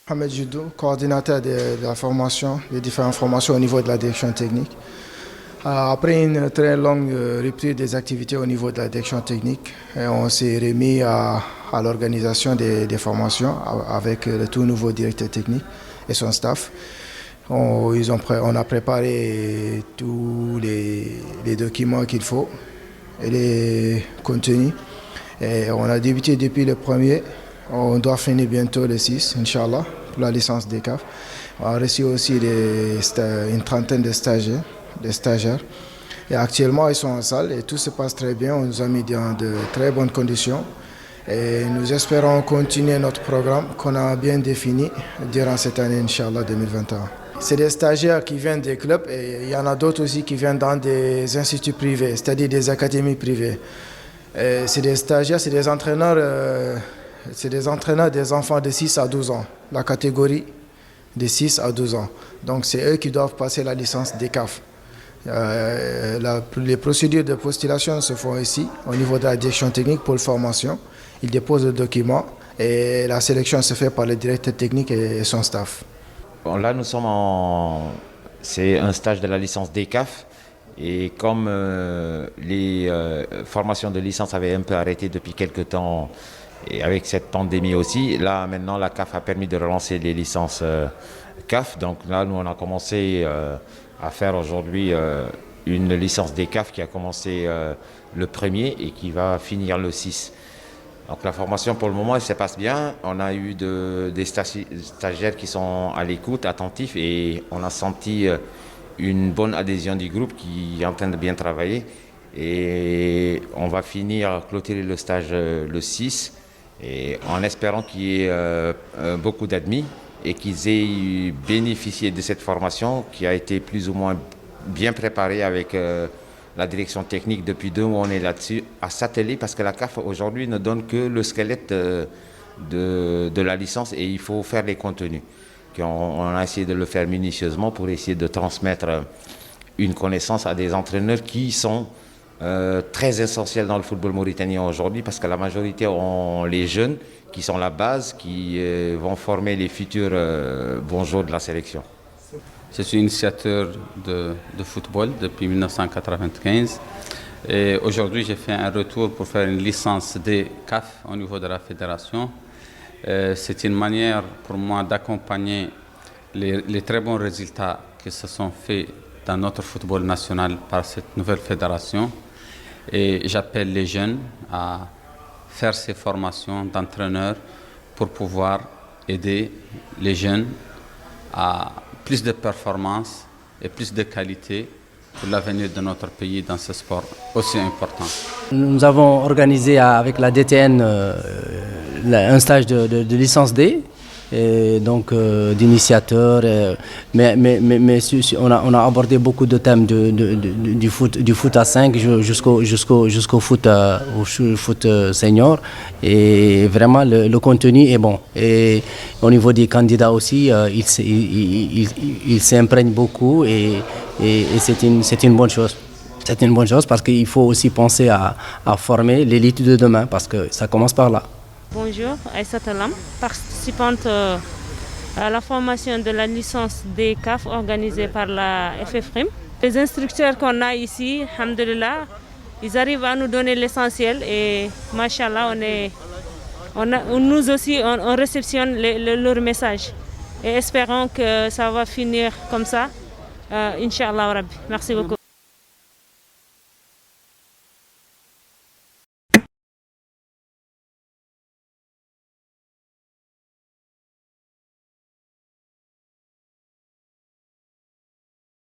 Mohamed Judou, coordinateur de la formation, des différentes formations au niveau de la direction technique. Après une très longue rupture des activités au niveau de la direction technique, on s'est remis à l'organisation des formations avec le tout nouveau directeur technique et son staff. On a préparé tous les documents qu'il faut et les contenus. Et on a débuté depuis le 1er. On doit finir bientôt le 6, Inch'Allah, pour la licence des CAF. On a reçu aussi une trentaine de stagiaires. Et actuellement, ils sont en salle et tout se passe très bien. On nous a mis dans de très bonnes conditions. Et nous espérons continuer notre programme qu'on a bien défini durant cette année, Inch'Allah, 2021. C'est des stagiaires qui viennent des clubs et il y en a d'autres aussi qui viennent dans des instituts privés, c'est-à-dire des académies privées. C'est des stagiaires, c'est des entraîneurs des enfants de 6 à 12 ans, la catégorie de 6 à 12 ans. Donc c'est eux qui doivent passer la licence des CAF. Les procédures de postulation se font ici, au niveau de la direction technique pour la formation. Ils déposent le document et la sélection se fait par le directeur technique et son staff. Bon, là, c'est un stage de la licence des CAF. Et comme les formations de licence avaient un peu arrêté depuis quelques temps, et avec cette pandémie aussi, là maintenant la CAF a permis de relancer les licences CAF. Donc là, nous on a commencé à faire aujourd'hui une licence des CAF qui a commencé le 1er et qui va finir le 6. Donc la formation pour le moment elle se passe bien. On a eu des stagiaires qui sont à l'écoute, attentifs, et on a senti une bonne adhésion du groupe qui est en train de bien travailler. Et on va clôturer le stage le 6, et en espérant qu'il y ait beaucoup d'admis et qu'ils aient bénéficié de cette formation qui a été plus ou moins bien préparée avec la direction technique. Depuis 2 mois, on est là-dessus, à s'atteler, parce que la CAF aujourd'hui ne donne que le squelette de la licence et il faut faire les contenus. On a essayé de le faire minutieusement pour essayer de transmettre une connaissance à des entraîneurs qui sont très essentiels dans le football mauritanien aujourd'hui, parce que la majorité ont les jeunes qui sont la base, qui vont former les futurs bons joueurs de la sélection. Je suis initiateur de football depuis 1995 et aujourd'hui j'ai fait un retour pour faire une licence des CAF au niveau de la fédération. C'est une manière pour moi d'accompagner les très bons résultats qui se sont faits dans notre football national par cette nouvelle fédération. Et j'appelle les jeunes à faire ces formations d'entraîneurs pour pouvoir aider les jeunes à plus de performance et plus de qualité pour l'avenir de notre pays dans ce sport aussi important. Nous avons organisé avec la DTN un stage de licence D, et donc d'initiateurs, mais on a abordé beaucoup de thèmes du foot à 5 jusqu'au foot senior, et vraiment le contenu est bon. Et au niveau des candidats aussi, ils s'imprègnent beaucoup, et c'est une bonne chose. C'est une bonne chose parce qu'il faut aussi penser à former l'élite de demain, parce que ça commence par là. Bonjour, Aïssata Lam, participante à la formation de la licence des CAF organisée par la FFRIM. Les instructeurs qu'on a ici, alhamdoulilah, ils arrivent à nous donner l'essentiel, et machallah, nous aussi on réceptionne leur message. Et espérons que ça va finir comme ça, Inch'Allah Rabbi. Merci beaucoup.